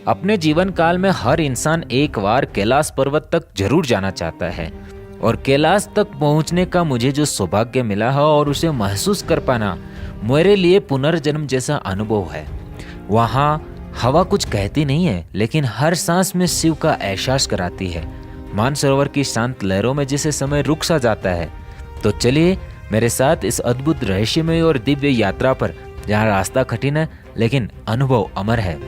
अपने जीवन काल में हर इंसान एक बार कैलाश पर्वत तक जरूर जाना चाहता है और कैलाश तक पहुंचने का मुझे जो सौभाग्य मिला है और उसे महसूस कर पाना मेरे लिए पुनर्जन्म जैसा अनुभव है। वहाँ हवा कुछ कहती नहीं है, लेकिन हर सांस में शिव का एहसास कराती है। मानसरोवर की शांत लहरों में जिसे समय रुक सा जाता है। तो चलिए मेरे साथ इस अद्भुत रहस्यमय और दिव्य यात्रा पर, जहाँ रास्ता कठिन है लेकिन अनुभव अमर है।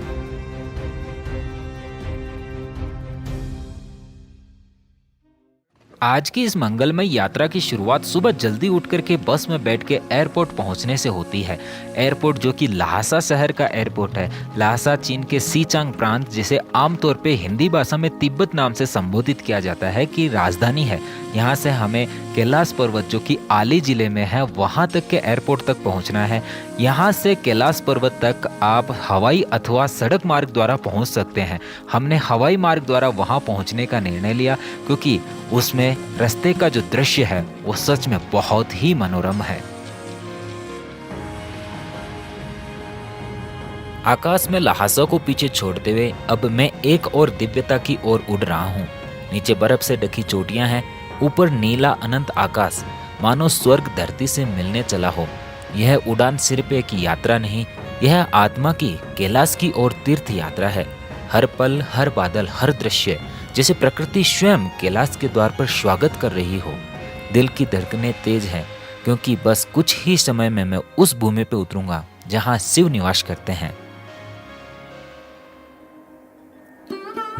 आज की इस मंगलमय यात्रा की शुरुआत सुबह जल्दी उठकर के बस में बैठ के एयरपोर्ट पहुंचने से होती है। एयरपोर्ट जो कि ल्हासा शहर का एयरपोर्ट है। ल्हासा चीन के सीचांग प्रांत, जिसे आमतौर पे हिंदी भाषा में तिब्बत नाम से संबोधित किया जाता है, की राजधानी है। यहाँ से हमें कैलाश पर्वत जो कि आली जिले में है, वहाँ तक के एयरपोर्ट तक पहुँचना है। यहाँ से कैलाश पर्वत तक आप हवाई अथवा सड़क मार्ग द्वारा पहुँच सकते हैं। हमने हवाई मार्ग द्वारा वहाँ पहुँचने का निर्णय लिया क्योंकि उसमें रास्ते का जो दृश्य है वो सच में बहुत ही मनोरम है। आकाश में ल्हासा को पीछे छोड़ते हुए अब मैं एक और दिव्यता की ओर उड़ रहा हूँ। नीचे बर्फ से ढकी चोटियां हैं, ऊपर नीला अनंत आकाश, मानो स्वर्ग धरती से मिलने चला हो। यह उड़ान सिर्फ एक यात्रा नहीं, यह आत्मा की कैलाश की ओर तीर्थ यात्रा है। हर पल, हर बादल, हर दृश्य जैसे प्रकृति स्वयं कैलाश के द्वार पर स्वागत कर रही हो। दिल की धड़कनें तेज हैं क्योंकि बस कुछ ही समय में मैं उस भूमि पे उतरूंगा जहां शिव निवास करते हैं।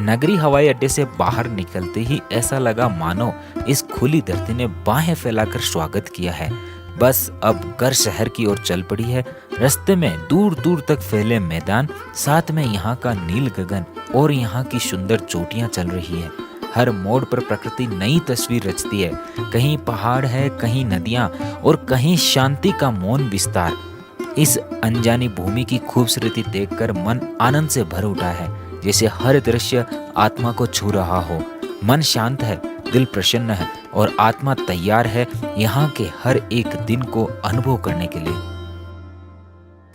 नगरी हवाई अड्डे से बाहर निकलते ही ऐसा लगा मानो इस खुली धरती ने बाहें फैलाकर स्वागत किया है। बस अब घर शहर की ओर चल पड़ी है। रास्ते में दूर दूर तक फैले मैदान, साथ में यहाँ का नील गगन और यहाँ की सुंदर चोटियाँ चल रही है। हर मोड़ पर प्रकृति नई तस्वीर रचती है। कहीं पहाड़ है, कहीं नदियाँ और कहीं शांति का मौन विस्तार। इस अनजानी भूमि की खूबसूरती देखकर मन आनंद से भर उठा है, जैसे हर दृश्य आत्मा को छू रहा हो। मन शांत है, दिल प्रसन्न है और आत्मा तैयार है यहाँ के हर एक दिन को अनुभव करने के लिए।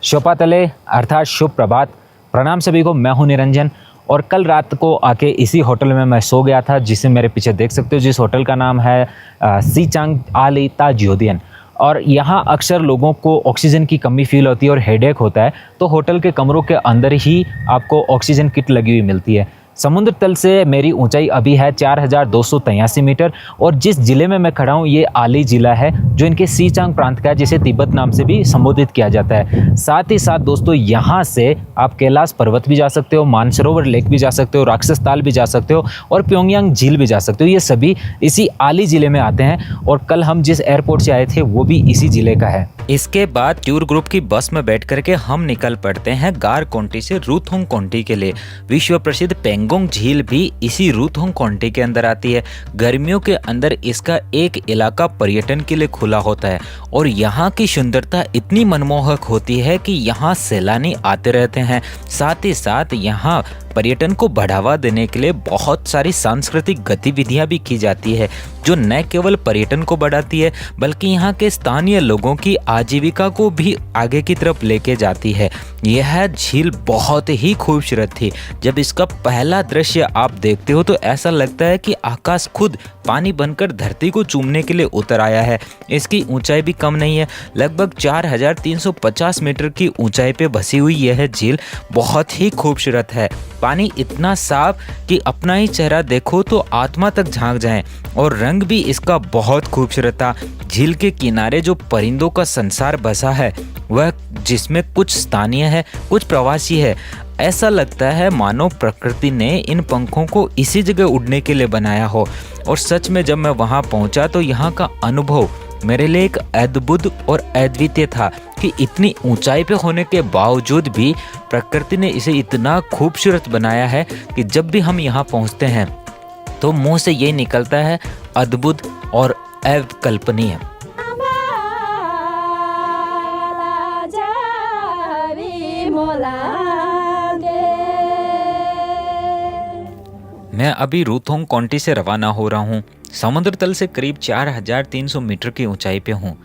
शोपातले अर्थात शुभ प्रभात। प्रणाम सभी को, मैं हूँ निरंजन। और कल रात को आके इसी होटल में मैं सो गया था, जिसे मेरे पीछे देख सकते हो, जिस होटल का नाम है सीचांग आली ताजियोदियन। और यहाँ अक्सर लोगों को ऑक्सीजन की कमी फील होती है और हेडेक होता है, तो होटल के कमरों के अंदर ही आपको ऑक्सीजन किट लगी हुई मिलती है। समुद्र तल से मेरी ऊंचाई अभी है 4283 मीटर और जिस जिले में मैं खड़ा हूँ ये आली जिला है, जो इनके सीचांग प्रांत का है, जिसे तिब्बत नाम से भी संबोधित किया जाता है। साथ ही साथ दोस्तों, यहाँ से आप कैलाश पर्वत भी जा सकते हो, मानसरोवर लेक भी जा सकते हो, राक्षस ताल भी जा सकते हो और प्योंगयांग झील भी जा सकते हो। ये सभी इसी आली जिले में आते हैं और कल हम जिस एयरपोर्ट से आए थे वो भी इसी जिले का है। इसके बाद टूर ग्रुप की बस में बैठ करके हम निकल पड़ते हैं गारकोंटी से रूथोंग कोंटी के लिए। विश्व प्रसिद्ध पेंगोंग झील भी इसी रूथोंग कोंटी के अंदर आती है। गर्मियों के अंदर इसका एक इलाका पर्यटन के लिए खुला होता है और यहाँ की सुंदरता इतनी मनमोहक होती है कि यहाँ सैलानी आते रहते हैं। साथ ही साथ यहाँ पर्यटन को बढ़ावा देने के लिए बहुत सारी सांस्कृतिक गतिविधियां भी की जाती है, जो न केवल पर्यटन को बढ़ाती है बल्कि यहाँ के स्थानीय लोगों की आजीविका को भी आगे की तरफ लेके जाती है। यह झील बहुत ही खूबसूरत थी। जब इसका पहला दृश्य आप देखते हो तो ऐसा लगता है कि आकाश खुद पानी बनकर धरती को चूमने के लिए उतर आया है। इसकी ऊंचाई भी कम नहीं है, लगभग 4350 मीटर की ऊंचाई पे बसी हुई यह झील बहुत ही खूबसूरत है। पानी इतना साफ कि अपना ही चेहरा देखो तो आत्मा तक झांक जाए और रंग भी इसका बहुत खूबसूरत था। झील के किनारे जो परिंदों का संसार बसा है, वह जिसमें कुछ स्थानीय है, कुछ प्रवासी है। ऐसा लगता है मानो प्रकृति ने इन पंखों को इसी जगह उड़ने के लिए बनाया हो। और सच में जब मैं वहां पहुंचा तो यहाँ का अनुभव मेरे लिए एक अद्भुत और अद्वितीय था कि इतनी ऊंचाई पे होने के बावजूद भी प्रकृति ने इसे इतना खूबसूरत बनाया है कि जब भी हम यहाँ पहुँचते हैं तो मुंह से ये निकलता है अद्भुत और अकल्पनीय। मैं अभी रूथोंग कोंटी से रवाना हो रहा हूँ। समुद्र तल से करीब 4300 मीटर की ऊंचाई पे हूँ।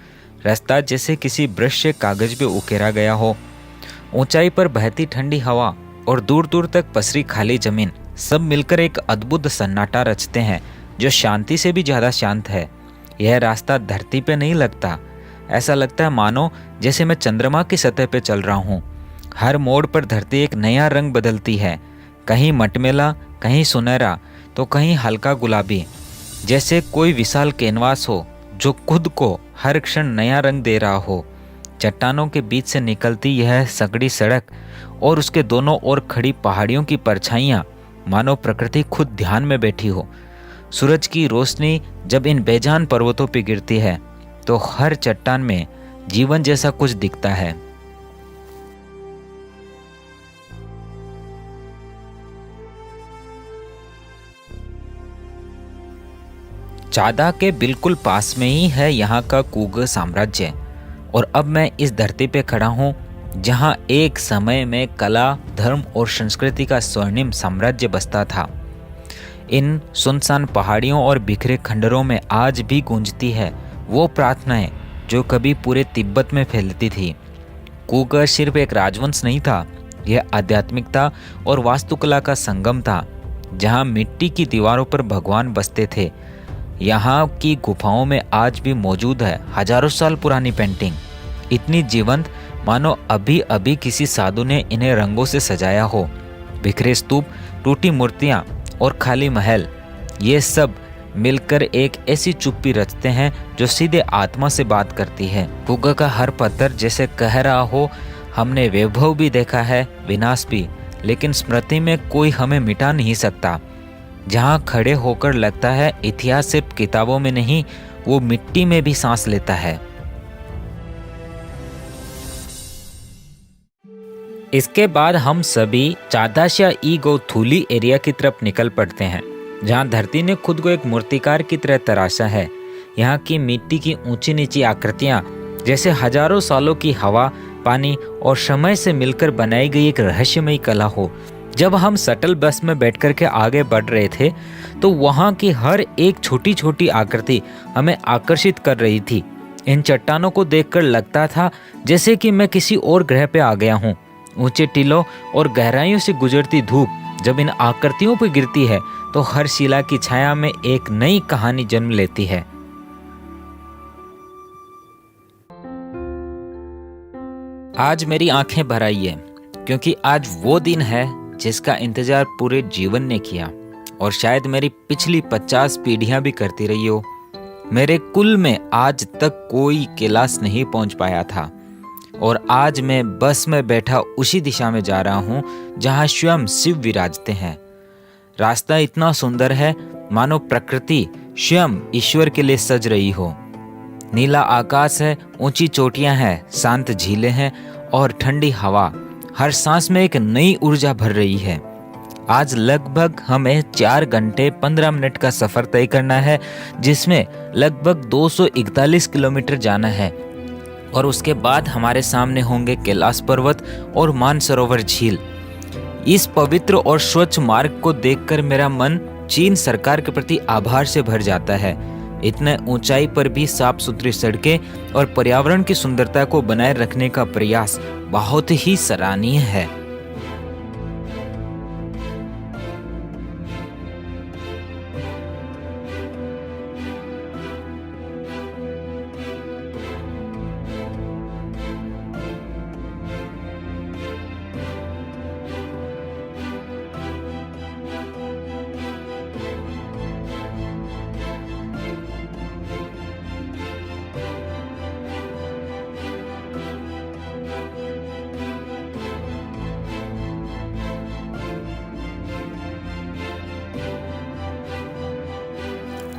रास्ता जैसे किसी ब्रश से कागज पे उकेरा गया हो। ऊंचाई पर बहती ठंडी हवा और दूर दूर तक पसरी खाली जमीन सब मिलकर एक अद्भुत सन्नाटा रचते हैं जो शांति से भी ज़्यादा शांत है। यह रास्ता धरती पे नहीं लगता, ऐसा लगता है मानो जैसे मैं चंद्रमा की सतह पे चल रहा हूँ। हर मोड़ पर धरती एक नया रंग बदलती है, कहीं मटमैला, कहीं सुनहरा, तो कहीं हल्का गुलाबी, जैसे कोई विशाल कैनवास हो जो खुद को हर क्षण नया रंग दे रहा हो। चट्टानों के बीच से निकलती यह संकड़ी सड़क और उसके दोनों ओर खड़ी पहाड़ियों की परछाइयाँ मानो प्रकृति खुद ध्यान में बैठी हो। सूरज की रोशनी जब इन बेजान पर्वतों पर गिरती है तो हर चट्टान में जीवन जैसा कुछ दिखता है। चादा के बिल्कुल पास में ही है यहाँ का कुग साम्राज्य, और अब मैं इस धरती पे खड़ा हूँ जहाँ एक समय में कला, धर्म और संस्कृति का स्वर्णिम साम्राज्य बसता था। इन सुनसान पहाड़ियों और बिखरे खंडरों में आज भी गूंजती है वो प्रार्थनाएं जो कभी पूरे तिब्बत में फैलती थी। कुग सिर्फ एक राजवंश नहीं था, यह आध्यात्मिकता और वास्तुकला का संगम था, जहाँ मिट्टी की दीवारों पर भगवान बसते थे। यहाँ की गुफाओं में आज भी मौजूद है हजारों साल पुरानी पेंटिंग, इतनी जीवंत मानो अभी अभी किसी साधु ने इन्हें रंगों से सजाया हो। बिखरे स्तूप, टूटी मूर्तियाँ और खाली महल, ये सब मिलकर एक ऐसी चुप्पी रचते हैं जो सीधे आत्मा से बात करती है। कुग का हर पत्थर जैसे कह रहा हो, हमने वैभव भी देखा है, विनाश भी, लेकिन स्मृति में कोई हमें मिटा नहीं सकता। जहाँ खड़े होकर लगता है इतिहास सिर्फ किताबों में नहीं, वो मिट्टी में भी सांस लेता है। इसके बाद हम सभी चादाशिया ईगोथुली एरिया की तरफ निकल पड़ते हैं, जहाँ धरती ने खुद को एक मूर्तिकार की तरह तराशा है। यहाँ की मिट्टी की ऊंची नीची आकृतियाँ जैसे हजारों सालों की हवा, पानी और समय से मिलकर बनाई गई एक रहस्यमयी कला हो। जब हम शटल बस में बैठकर के आगे बढ़ रहे थे तो वहाँ की हर एक छोटी छोटी आकृति हमें आकर्षित कर रही थी। इन चट्टानों को देखकर लगता था जैसे कि मैं किसी और ग्रह पे आ गया हूँ। ऊंचे टीलों और गहराइयों से गुजरती धूप जब इन आकृतियों पर गिरती है तो हर शिला की छाया में एक नई कहानी जन्म लेती है। आज मेरी आंखें भर आई है क्योंकि आज वो दिन है जिसका इंतजार पूरे जीवन ने किया, और शायद मेरी पिछली 50 पीढ़ियां भी करती रही हो। मेरे कुल में आज तक कोई कैलाश नहीं पहुंच पाया था, और आज मैं बस में बैठा उसी दिशा में जा रहा हूं जहां स्वयं शिव विराजते हैं। रास्ता इतना सुंदर है मानो प्रकृति स्वयं ईश्वर के लिए सज रही हो। नीला आकाश है, ऊंची चोटियां हैं, शांत झीलें हैं और ठंडी हवा हर सांस में एक नई ऊर्जा भर रही है। आज लगभग हमें 4 घंटे 15 मिनट का सफर तय करना है, जिसमें लगभग 241 किलोमीटर जाना है, और उसके बाद हमारे सामने होंगे कैलाश पर्वत और मानसरोवर झील। इस पवित्र और स्वच्छ मार्ग को देखकर मेरा मन चीन सरकार के प्रति आभार से भर जाता है। इतने ऊंचाई पर भी साफ सुथरी सड़कें और पर्यावरण की सुंदरता को बनाए रखने का प्रयास बहुत ही सराहनीय है।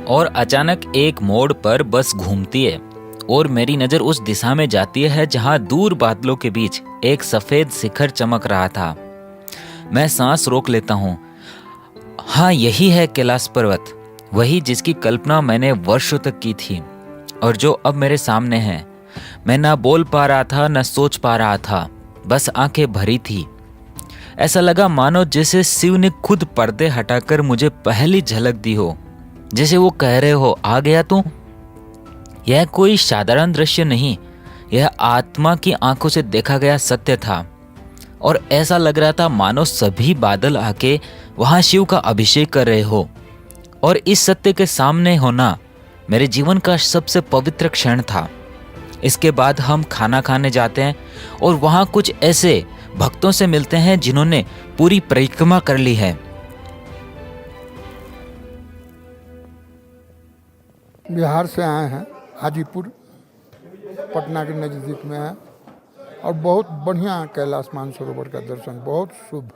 और अचानक एक मोड़ पर बस घूमती है और मेरी नजर उस दिशा में जाती है जहां दूर बादलों के बीच एक सफेद शिखर चमक रहा था। मैं सांस रोक लेता हूँ। हाँ, यही है कैलाश पर्वत, वही जिसकी कल्पना मैंने वर्षों तक की थी और जो अब मेरे सामने है। मैं ना बोल पा रहा था, न सोच पा रहा था, बस आंखें भरी थी। ऐसा लगा मानो जैसे शिव ने खुद पर्दे हटाकर मुझे पहली झलक दी हो, जैसे वो कह रहे हो, आ गया तू। यह कोई साधारण दृश्य नहीं, यह आत्मा की आंखों से देखा गया सत्य था। और ऐसा लग रहा था मानो सभी बादल आके वहाँ शिव का अभिषेक कर रहे हो। और इस सत्य के सामने होना मेरे जीवन का सबसे पवित्र क्षण था। इसके बाद हम खाना खाने जाते हैं और वहाँ कुछ ऐसे भक्तों से मिलते हैं जिन्होंने पूरी परिक्रमा कर ली है। बिहार से आए हैं, हाजीपुर पटना के नज़दीक में है और बहुत बढ़िया कैलाश मानसरोवर का दर्शन, बहुत शुभ,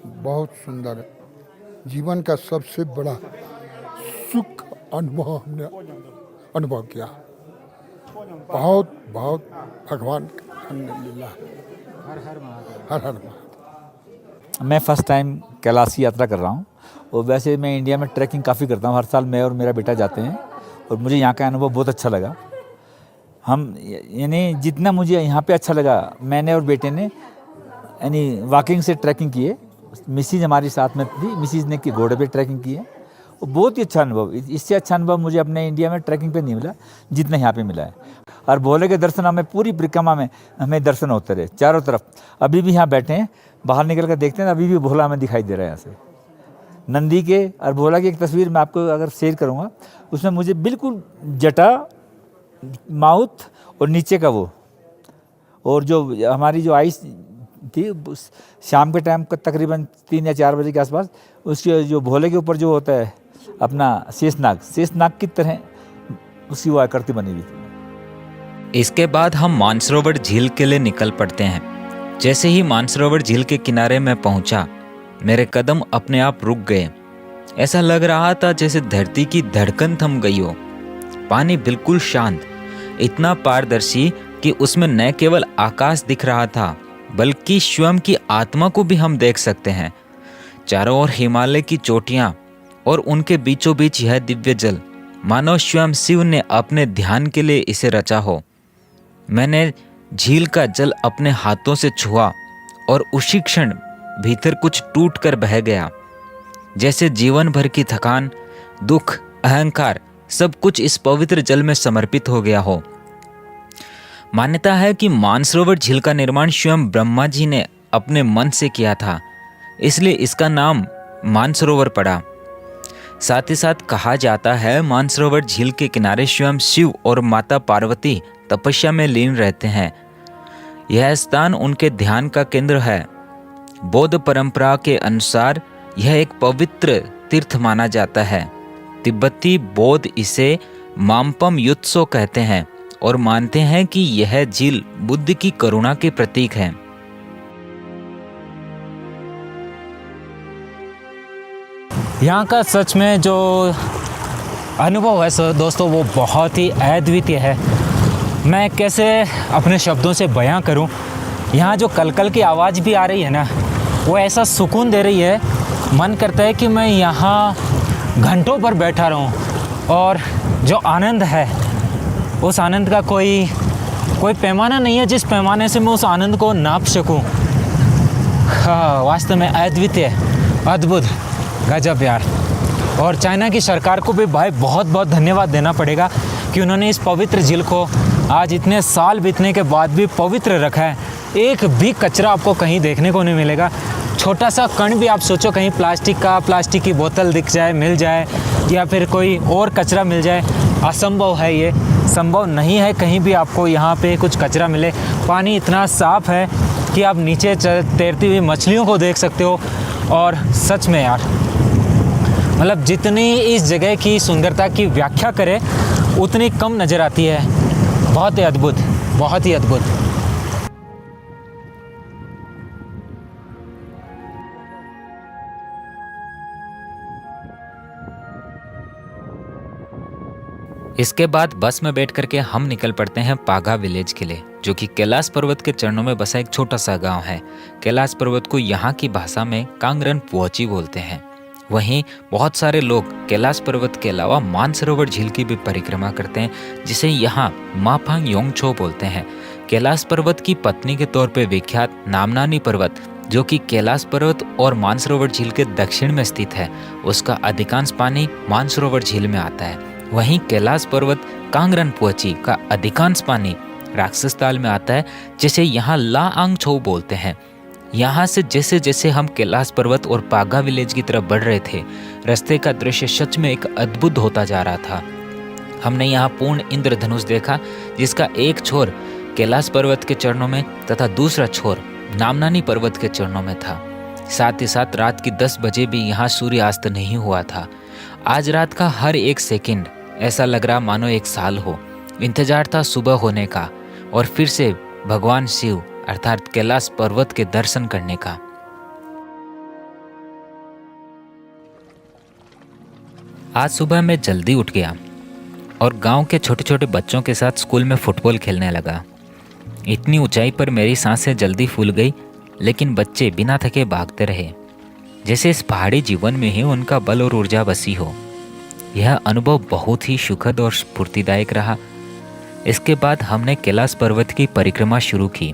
बहुत सुंदर, जीवन का सबसे बड़ा सुख अनुभव हमने अनुभव किया। बहुत बहुत भगवान लीला। हर हर महादेव। मैं फर्स्ट टाइम कैलाश की यात्रा कर रहा हूँ और वैसे मैं इंडिया में ट्रैकिंग काफ़ी करता हूँ। हर साल मैं और मेरा बेटा जाते हैं और मुझे यहाँ का अनुभव बहुत अच्छा लगा। हम यानी जितना मुझे यहाँ पे अच्छा लगा, मैंने और बेटे ने यानी वॉकिंग से ट्रैकिंग किए। मिसिज हमारी साथ में थी, मिसिज ने की घोड़े पे ट्रैकिंग की है और बहुत ही अच्छा अनुभव। इससे अच्छा अनुभव मुझे अपने इंडिया में ट्रैकिंग पे नहीं मिला जितना यहाँ पे मिला है। और भोले के दर्शन हमें पूरी परिक्रमा में हमें दर्शन होते रहे चारों तरफ। अभी भी यहाँ बैठे हैं, बाहर निकल कर देखते हैं, अभी भी भोला हमें दिखाई दे रहा है यहाँ से। नंदी के और भोला की एक तस्वीर मैं आपको अगर शेयर करूँगा, उसमें मुझे बिल्कुल जटा, माउथ और नीचे का वो, और जो हमारी जो आइस थी शाम के टाइम का तकरीबन 3 या 4 बजे के आसपास, उसके जो भोले के ऊपर जो होता है अपना शेषनाग की तरह उसकी वो आकृति बनी हुई थी। इसके बाद हम मानसरोवर झील के लिए निकल पड़ते हैं। जैसे ही मानसरोवर झील के किनारे में पहुंचा, मेरे कदम अपने आप रुक गए। ऐसा लग रहा था जैसे धरती की धड़कन थम गई हो। पानी बिल्कुल शांत, इतना पारदर्शी कि उसमें न केवल आकाश दिख रहा था बल्कि स्वयं की आत्मा को भी हम देख सकते हैं। चारों ओर हिमालय की चोटियां और उनके बीचों बीच यह दिव्य जल, मानो स्वयं शिव ने अपने ध्यान के लिए इसे रचा हो। मैंने झील का जल अपने हाथों से छुआ और उसी क्षण भीतर कुछ टूट कर बह गया। जैसे जीवन भर की थकान, दुख, अहंकार सब कुछ इस पवित्र जल में समर्पित हो गया हो। मान्यता है कि मानसरोवर झील का निर्माण स्वयं ब्रह्मा जी ने अपने मन से किया था, इसलिए इसका नाम मानसरोवर पड़ा। साथ ही साथ कहा जाता है मानसरोवर झील के किनारे स्वयं शिव और माता पार्वती तपस्या में लीन रहते हैं। यह स्थान उनके ध्यान का केंद्र है। बौद्ध परंपरा के अनुसार यह एक पवित्र तीर्थ माना जाता है। तिब्बती बौद्ध इसे मामपम युत्सो कहते हैं और मानते हैं कि यह झील बुद्ध की करुणा के प्रतीक है। यहाँ का सच में जो अनुभव है दोस्तों, वो बहुत ही अद्वितीय है। मैं कैसे अपने शब्दों से बयां करूं। यहाँ जो कलकल की आवाज़ भी आ रही है ना, वो ऐसा सुकून दे रही है, मन करता है कि मैं यहाँ घंटों पर बैठा रहूं। और जो आनंद है, उस आनंद का कोई पैमाना नहीं है जिस पैमाने से मैं उस आनंद को नाप सकूं। हाँ, वास्तव में अद्वितीय, अद्भुत, गजब यार। और चाइना की सरकार को भी भाई बहुत बहुत धन्यवाद देना पड़ेगा कि उन्होंने इस पवित्र झील को आज इतने साल बीतने के बाद भी पवित्र रखा है। एक भी कचरा आपको कहीं देखने को नहीं मिलेगा। छोटा सा कण भी आप सोचो कहीं प्लास्टिक की बोतल दिख जाए, मिल जाए, या फिर कोई और कचरा मिल जाए, असंभव है। ये संभव नहीं है कहीं भी आपको यहाँ पे कुछ कचरा मिले। पानी इतना साफ है कि आप नीचे तैरती हुई मछलियों को देख सकते हो। और सच में यार, मतलब जितनी इस जगह की सुंदरता की व्याख्या करें उतनी कम नज़र आती है। बहुत ही अद्भुत, बहुत ही अद्भुत। इसके बाद बस में बैठ करके हम निकल पड़ते हैं पागा विलेज के लिए, जो कि कैलाश पर्वत के चरणों में बसा एक छोटा सा गांव है। कैलाश पर्वत को यहाँ की भाषा में कांगरन पुओची बोलते हैं। वहीं बहुत सारे लोग कैलाश पर्वत के अलावा मानसरोवर झील की भी परिक्रमा करते हैं, जिसे यहाँ माफांग योंगछो बोलते हैं। कैलाश पर्वत की पत्नी के तौर पर विख्यात नामनानी पर्वत, जो कि कैलाश पर्वत और मानसरोवर झील के दक्षिण में स्थित है, उसका अधिकांश पानी मानसरोवर झील में आता है। वहीं कैलाश पर्वत कांगरन पुओची का अधिकांश पानी राक्षस ताल में आता है, जिसे यहाँ ला आंग छो बोलते हैं। यहाँ से जैसे जैसे हम कैलाश पर्वत और पागा विलेज की तरफ बढ़ रहे थे, रास्ते का दृश्य सच में एक अद्भुत होता जा रहा था। हमने यहाँ पूर्ण इंद्रधनुष देखा, जिसका एक छोर कैलाश पर्वत के चरणों में तथा दूसरा छोर नामनानी पर्वत के चरणों में था। साथ ही साथ रात की 10 बजे भी यहाँ सूर्यास्त नहीं हुआ था। आज रात का हर एक सेकंड ऐसा लग रहा मानो एक साल हो। इंतजार था सुबह होने का और फिर से भगवान शिव अर्थात कैलाश पर्वत के दर्शन करने का। आज सुबह मैं जल्दी उठ गया और गांव के छोटे छोटे बच्चों के साथ स्कूल में फुटबॉल खेलने लगा। इतनी ऊंचाई पर मेरी सांसें जल्दी फूल गई, लेकिन बच्चे बिना थके भागते रहे, जैसे इस पहाड़ी जीवन में ही उनका बल और ऊर्जा बसी हो। यह अनुभव बहुत ही सुखद और स्फूर्तिदायक रहा। इसके बाद हमने कैलाश पर्वत की परिक्रमा शुरू की।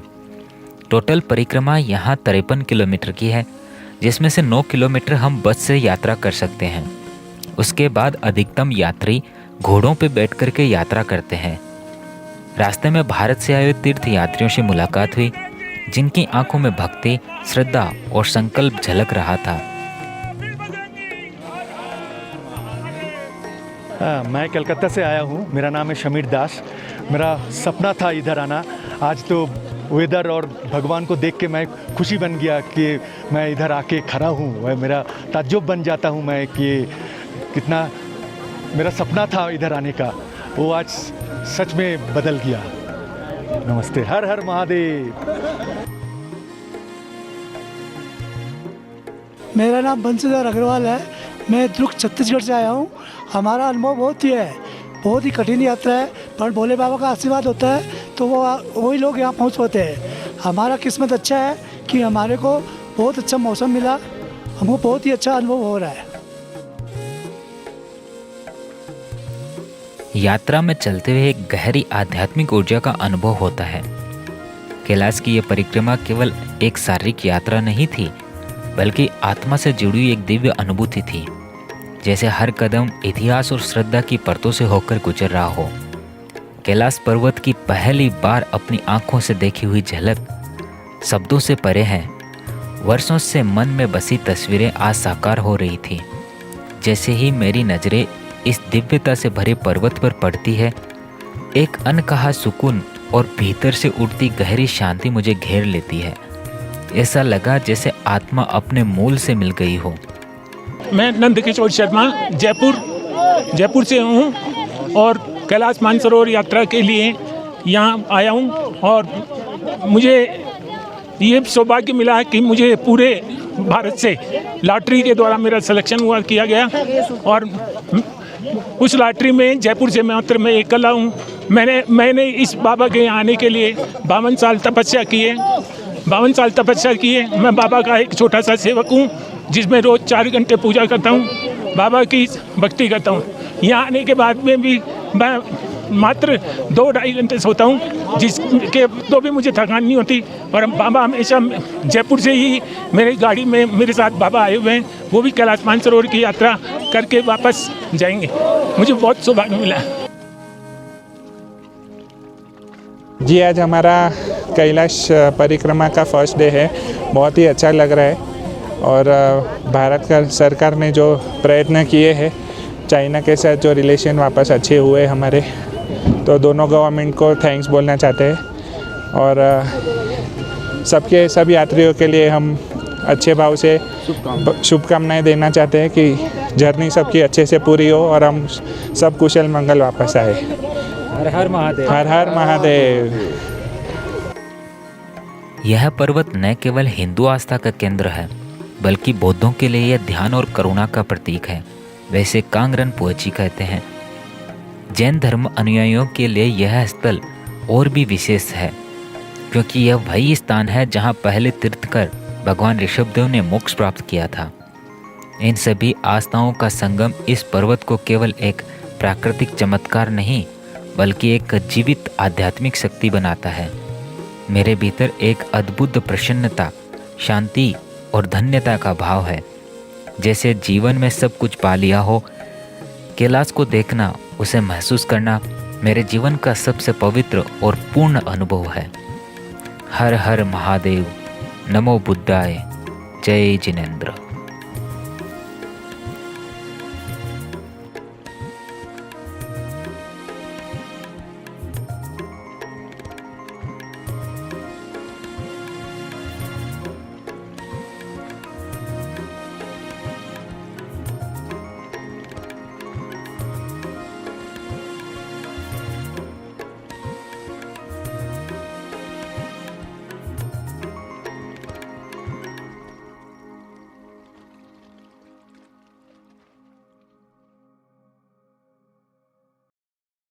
टोटल परिक्रमा यहाँ 53 किलोमीटर की है, जिसमें से 9 किलोमीटर हम बस से यात्रा कर सकते हैं। उसके बाद अधिकतम यात्री घोड़ों पर बैठ कर के यात्रा करते हैं। रास्ते में भारत से आए तीर्थ यात्रियों से मुलाकात हुई, जिनकी आंखों में भक्ति, श्रद्धा और संकल्प झलक रहा था। मैं कलकत्ता से आया हूँ। मेरा नाम है शमीर दास। मेरा सपना था इधर आना। आज तो वेदर और भगवान को देख के मैं खुशी बन गया कि मैं इधर आके खड़ा हूँ। वह मेरा ताज्जुब बन जाता हूँ मैं कि कितना मेरा सपना था इधर आने का, वो आज सच में बदल गया। नमस्ते। हर हर महादेव। मेरा नाम बंशीधर अग्रवाल है। मैं दुर्ग छत्तीसगढ़ से आया हूँ। हमारा अनुभव बहुत ही कठिन यात्रा है, पर भोले बाबा का आशीर्वाद होता है तो वही लोग यहाँ पहुँच पाते हैं। हमारा किस्मत अच्छा है कि हमारे को बहुत अच्छा मौसम मिला। हमको बहुत ही अच्छा अनुभव हो रहा है। यात्रा में चलते हुए एक गहरी आध्यात्मिक ऊर्जा का अनुभव होता है। कैलाश की यह परिक्रमा केवल एक शारीरिक यात्रा नहीं थी, बल्कि आत्मा से जुड़ी हुई एक दिव्य अनुभूति थी, जैसे हर कदम इतिहास और श्रद्धा की परतों से होकर गुजर रहा हो। कैलाश पर्वत की पहली बार अपनी आंखों से देखी हुई झलक शब्दों से परे है। वर्षों से मन में बसी तस्वीरें आज साकार हो रही थी। जैसे ही मेरी नजरें इस दिव्यता से भरे पर्वत पर पड़ती है, एक अनकहा सुकून और भीतर से उठती गहरी शांति मुझे घेर लेती है। ऐसा लगा जैसे आत्मा अपने मूल से मिल गई हो। मैं नंदकिशोर शर्मा जयपुर से हूँ और कैलाश मानसरोवर यात्रा के लिए यहाँ आया हूँ और मुझे ये सौभाग्य मिला कि मुझे पूरे भारत से लॉटरी के द्वारा मेरा सिलेक्शन किया गया और उस लॉटरी में जयपुर से मात्र मैं अकेला हूँ। मैंने इस बाबा के यहाँ आने के लिए 52 साल तपस्या किए। मैं बाबा का एक छोटा सा सेवक हूँ, जिसमें रोज़ 4 घंटे पूजा करता हूँ, बाबा की भक्ति करता हूँ। यहाँ आने के बाद में भी मैं मात्र 2-2.5 घंटे सोता हूँ, जिसके तो भी मुझे थकान नहीं होती। और बाबा हमेशा जयपुर से ही मेरी गाड़ी में मेरे साथ बाबा आए हुए हैं, वो भी कैलाश मानसरोवर की यात्रा करके वापस जाएंगे। मुझे बहुत सौभाग्य मिला। जी, आज हमारा कैलाश परिक्रमा का फर्स्ट डे है। बहुत ही अच्छा लग रहा है और भारत का सरकार ने जो प्रयत्न किए हैं, चाइना के साथ जो रिलेशन वापस अच्छे हुए हमारे, तो दोनों गवर्नमेंट को थैंक्स बोलना चाहते हैं। और सब यात्रियों के लिए हम अच्छे भाव से शुभकामनाएं देना चाहते हैं कि जर्नी सबकी अच्छे से पूरी हो और हम सब कुशल मंगल वापस आए। हर हर महादेव। हर हर महादेव। यह पर्वत न केवल हिंदू आस्था का केंद्र है, बल्कि बौद्धों के लिए यह ध्यान और करुणा का प्रतीक है। वैसे कांगरन पोएची कहते हैं। जैन धर्म अनुयायियों के लिए यह स्थल और भी विशेष है, क्योंकि यह वही स्थान है जहां पहले तीर्थकर भगवान ऋषभदेव ने मोक्ष प्राप्त किया था। इन सभी आस्थाओं का संगम इस पर्वत को केवल एक प्राकृतिक चमत्कार नहीं, बल्कि एक जीवित आध्यात्मिक शक्ति बनाता है। मेरे भीतर एक अद्भुत प्रसन्नता, शांति और धन्यता का भाव है, जैसे जीवन में सब कुछ पा लिया हो। कैलाश को देखना, उसे महसूस करना मेरे जीवन का सबसे पवित्र और पूर्ण अनुभव है। हर हर महादेव। नमो बुद्धाय, जय जिनेंद्र।